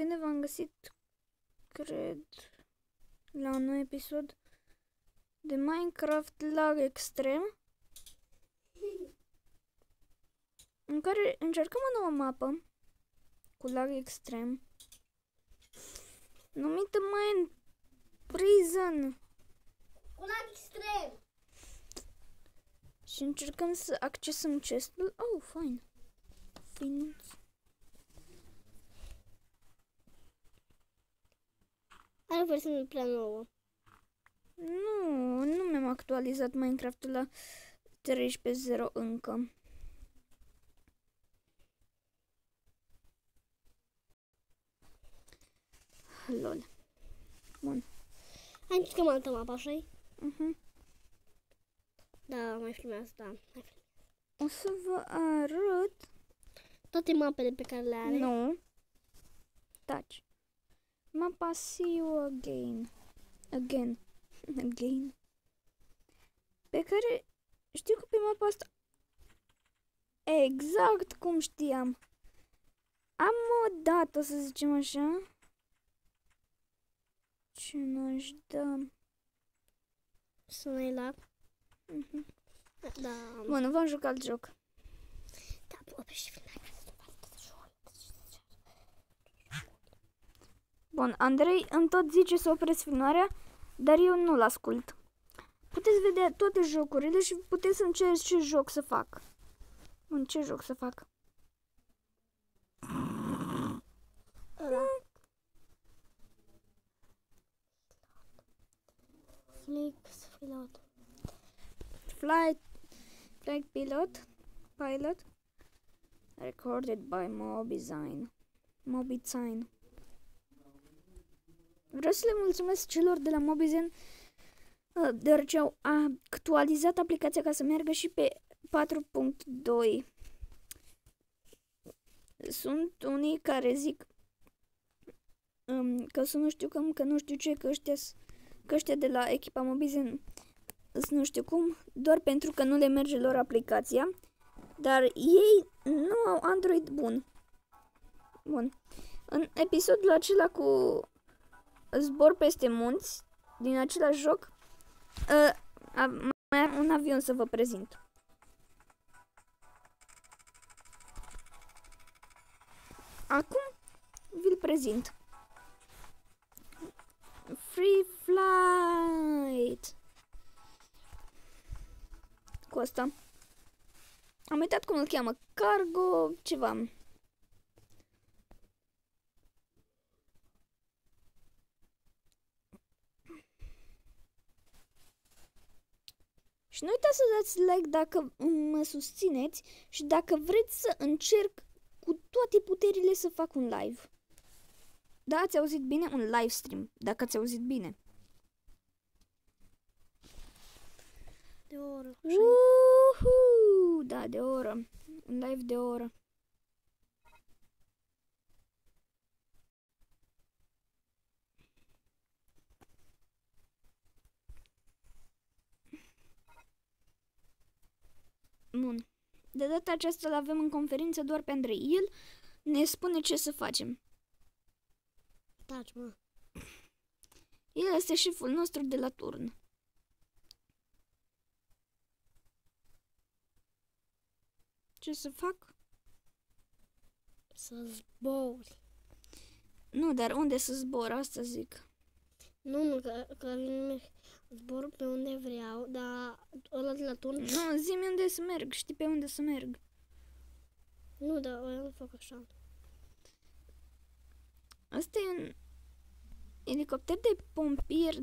Bine v-am găsit, cred, la un nou episod de Minecraft lag extrem, în care încercăm o nouă mapă cu lag extrem numită Mine Prison. Cu lag extrem. Și încercăm să accesăm chestul. Oh, fine. Finuț. Are versiune prea nouă. Nu mi-am actualizat Minecraft-ul la 13.0 încă. Lol. Bun. Hai încercăm altă mapă, așa-i? Da, mai filmează, da. O să vă arăt. Toate mapele pe care le are. Nu. Taci. Mapa See You Again. Again. Pe care știu că pe mapa asta exact cum știam. Am o dată, să zicem așa. Ce n-aș da? Să ne la. Da. Bun, v-am jucat joc. Da, oprește filmarea. Bun, Andrei îmi tot zice să opresc filmarea, dar eu nu-l ascult. Puteți vedea toate jocurile și puteți să-mi cereți ce joc să fac. Bun, ce joc să fac? Ăla. Flight pilot recorded by Mobizine. Vreau să le mulțumesc celor de la Mobizine deoarece au actualizat aplicația ca să meargă și pe 4.2. Sunt unii care zic că să nu știu cum, că nu știu ce, că ăștia de la echipa Mobizine nu știu cum, doar pentru că nu le merge lor aplicația, dar ei nu au Android bun. Bun. În episodul acela cu zbor peste munți, din același joc, mai am un avion să vă prezint. Acum vi-l prezint. Free Flight. Cu asta. Am uitat cum îl cheamă. Cargo ceva. Și nu uitați să dați like dacă mă susțineți și dacă vreți să încerc cu toate puterile să fac un live. Da, ați auzit bine? Un live stream. Dacă ați auzit bine. De o oră. Uhu! Da, de o oră. Un live de o oră. Bun. De data aceasta îl avem în conferință doar pe Andrei. El ne spune ce să facem. Taci, mă. El este șeful nostru de la turn. Ce să fac? Să zbori. Nu, dar unde să zbor? Asta zic. Nu, că zbor pe unde vreau, dar ăla de la turn. Nu, zi-mi unde să merg. Știi pe unde să merg. Nu, dar eu nu fac așa. Asta e un elicopter de pompier,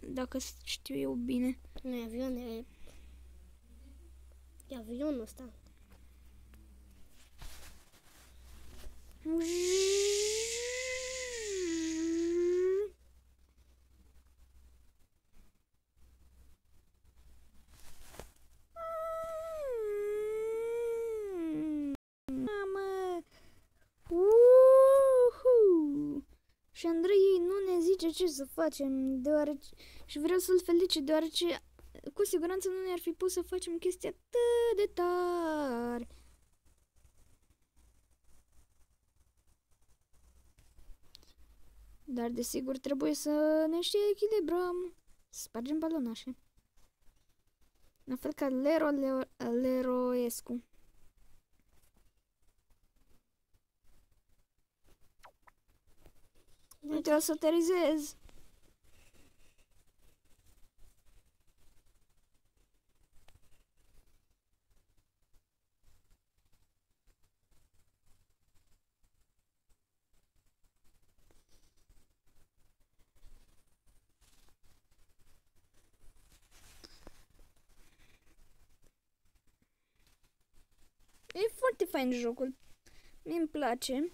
dacă știu eu bine. Nu e avion, e avionul ăsta. Și Andrei nu ne zice ce să facem, deoarece și vreau să-l felicit, deoarece cu siguranță nu ne-ar fi pus să facem chestii atât de tare. Dar desigur trebuie să ne și echilibrăm. Spargem balonașe. La fel ca Leroescu. Uite, o să aterizez. E foarte fain jocul. Mi-mi place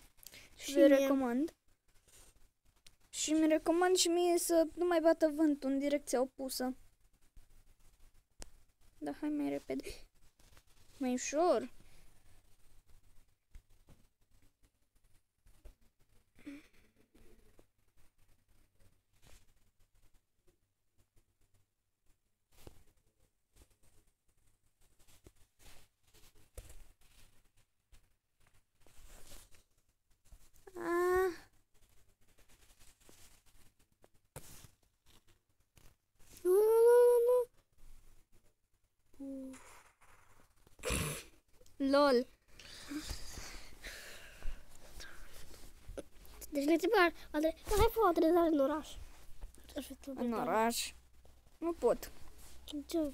și vi recomand. Și mi recomand și mie să nu mai bată vântul în direcția opusă. Da, hai mai repede. Mai ușor. LOL. Deci ne trebuie hai fă o aterizare în oraș. În oraș. Nu pot. Ce?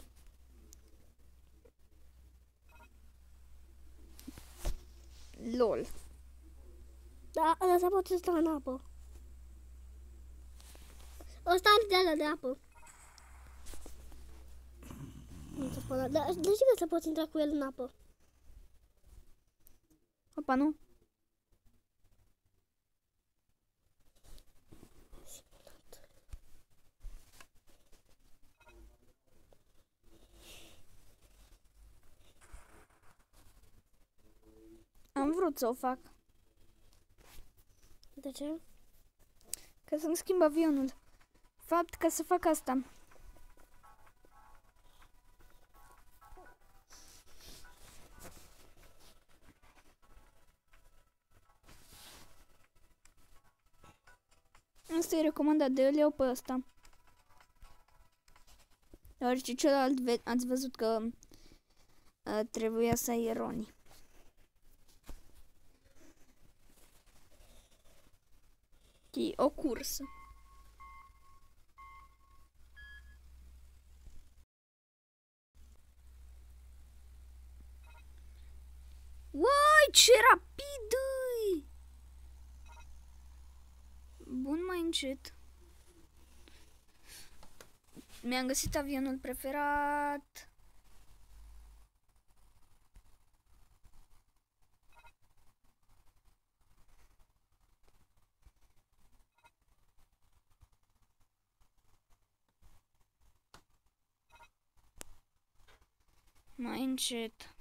LOL. Da, ăsta poate sta în apă. Ăsta are de apă. Nu se poate. Dar de ce că se poți intra cu el în apă? Opa, nu. Am vrut să o fac. De ce? Ca să-mi schimb avionul. Fapt, ca să fac asta. Asta e recomandat de el, iau pe ăsta. Deoarece celălalt ați văzut că trebuia să ai Roni. E o cursă. Uai, ce rapid e! Bun, mai încet. Mi-am găsit avionul preferat. Mai încet.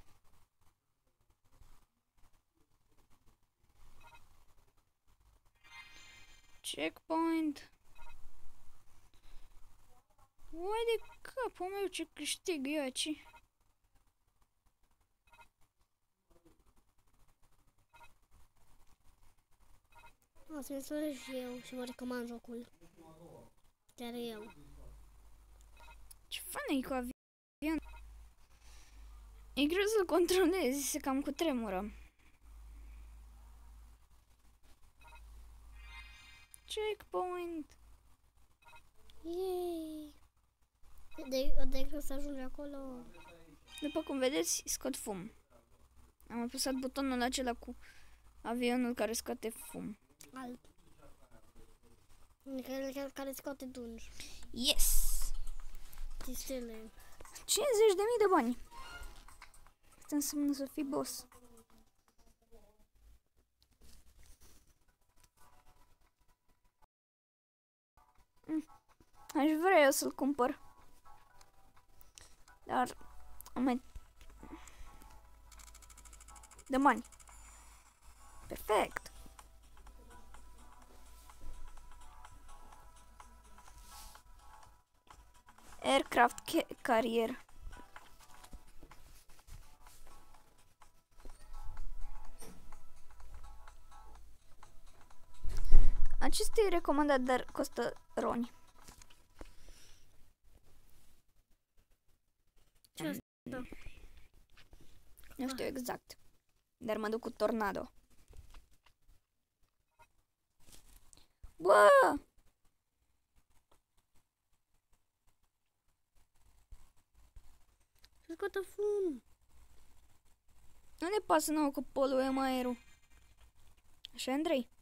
Checkpoint. Uai de capul meu, ce câștig eu aici. O să-mi spun și eu și vă recomand jocul. Chiar eu. Ce fain e cu avion. E greu să-l controlezi, se cam cutremură. Checkpoint. Yay! De când să ajungi acolo. După cum vedeți, scot fum. Am apăsat butonul acela cu avionul care scoate fum. Alb. Care scoate dungi. Yes! Tistele. 50.000 de bani. Asta înseamnă să fii boss. Aș vrea eu să-l cumpăr. Dar mai de bani. Perfect. Aircraft carrier. Acesta e recomandat, dar costă roni. Ce asta? Nu știu exact. Dar mă duc cu Tornado. Bă! Se scoată fum. Nu ne pasă nouă că poluăm aerul. Așa, Andrei?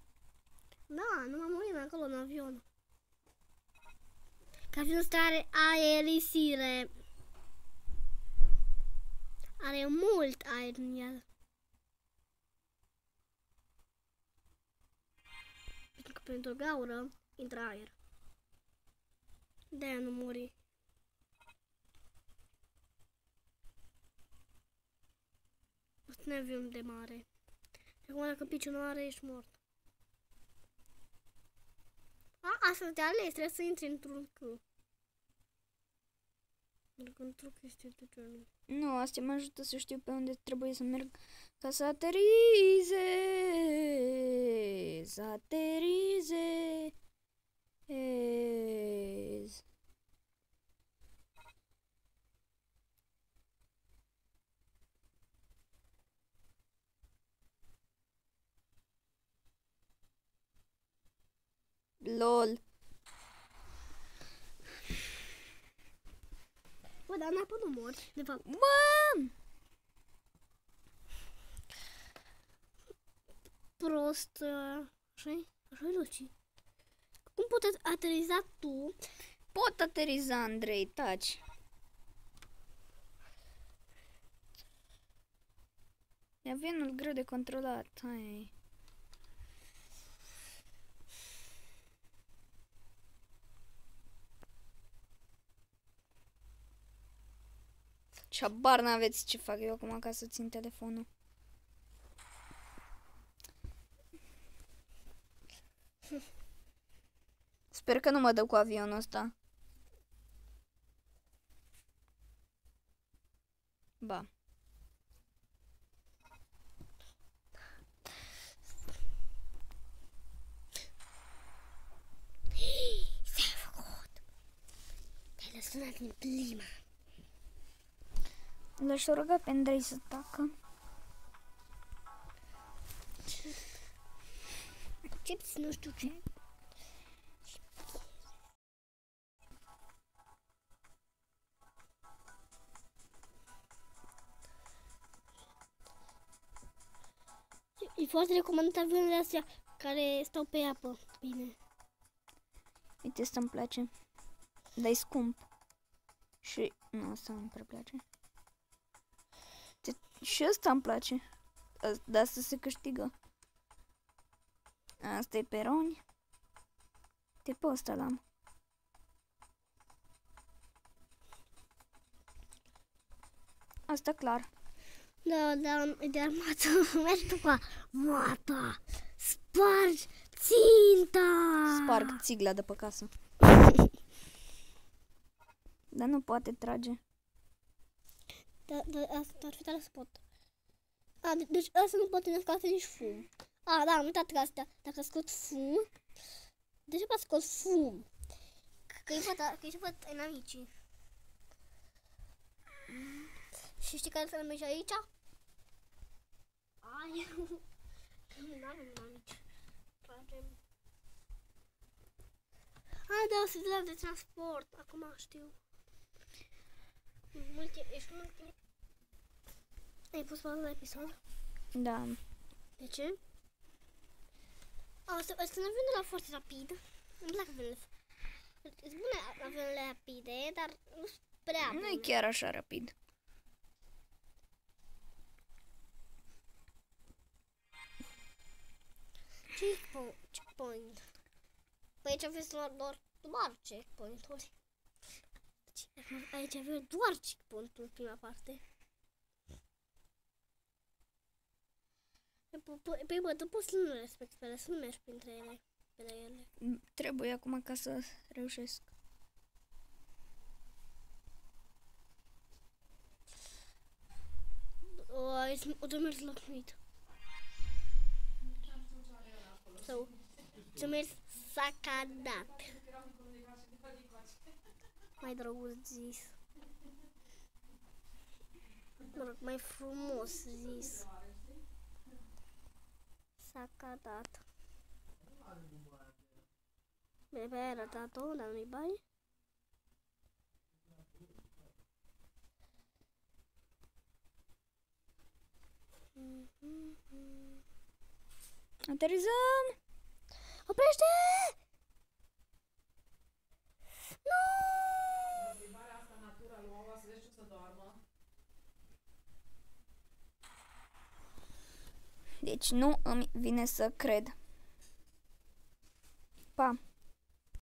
Da, nu m-am murit acolo în avion. Că avionul ăsta are aerisire. Are mult aer în el. Pentru că pentru o gaură intră aer. De-aia nu muri. Asta nu e avion de mare. Acum dacă pici nu are, ești mort. Asta te ales, trebuie să intri într-un C. Pentru că într-un C este de journey. Nu, asta mă ajută să știu pe unde trebuie să merg ca să aterizez. Să aterizez. LOL. Bă, dar n-a până mori, de fapt. Bă! Prost, așa-i? Așa-i, Luci. Cum poți ateriza tu? Pot ateriza, Andrei, taci. E avionul greu de controlat. Hai. Și habar n-aveți ce fac eu acum ca să țin telefonul. Sper că nu mă dă cu avionul ăsta. Ba. S-a făcut. Te-ai lăsat în plima. L-aș ruga pe Andrei să tacă. Chips, nu știu ce. E foarte recomandat avioanele astea care stau pe apă. Bine. Uite, asta îmi place. Dar e scump. Și... nu, asta nu-mi prea place. Și asta îmi place. De asta se câștigă. Asta e peroni. De pe ăsta l-am. Asta clar. Da, e de armată. Mergi tu cu armata. Spargi ținta. Sparg țigla de pe casă. Dar nu poate trage. Da, asta ar fi tare să pot. Deci asta nu poate scoate nici fum. Da, am uitat că astea, dacă scot fum, de ce poate scot fum? Că îi văd inamicii. Și știi care să mergi aici? Ai, nu avem inamici. Tragem. Da, o să vedem de transport, acum știu. Ești multe. Ai pus pauză la episod? Da. De ce? Să ne avem de la foarte rapid. Îmi plac avionele. Sunt bune avionele rapide, dar nu sunt prea bune. Nu e chiar așa rapid. Checkpoint. Păi aici aveți doar checkpoint-uri. Aici avem doar checkpoint-ul în prima parte. Păi bă, tu poți să nu respecti pe ele, să nu mergi printre ele. Trebuie acum ca să reușesc. O să mergi locuit. Sau să mergi Sacadat. Mai drăguț zis. Mă rog, mai frumos zis. Sacadat. Mi-ai arătat-o, dar nu-i bani? Aterizăm! Oprește! Nu! Deci nu îmi vine să cred.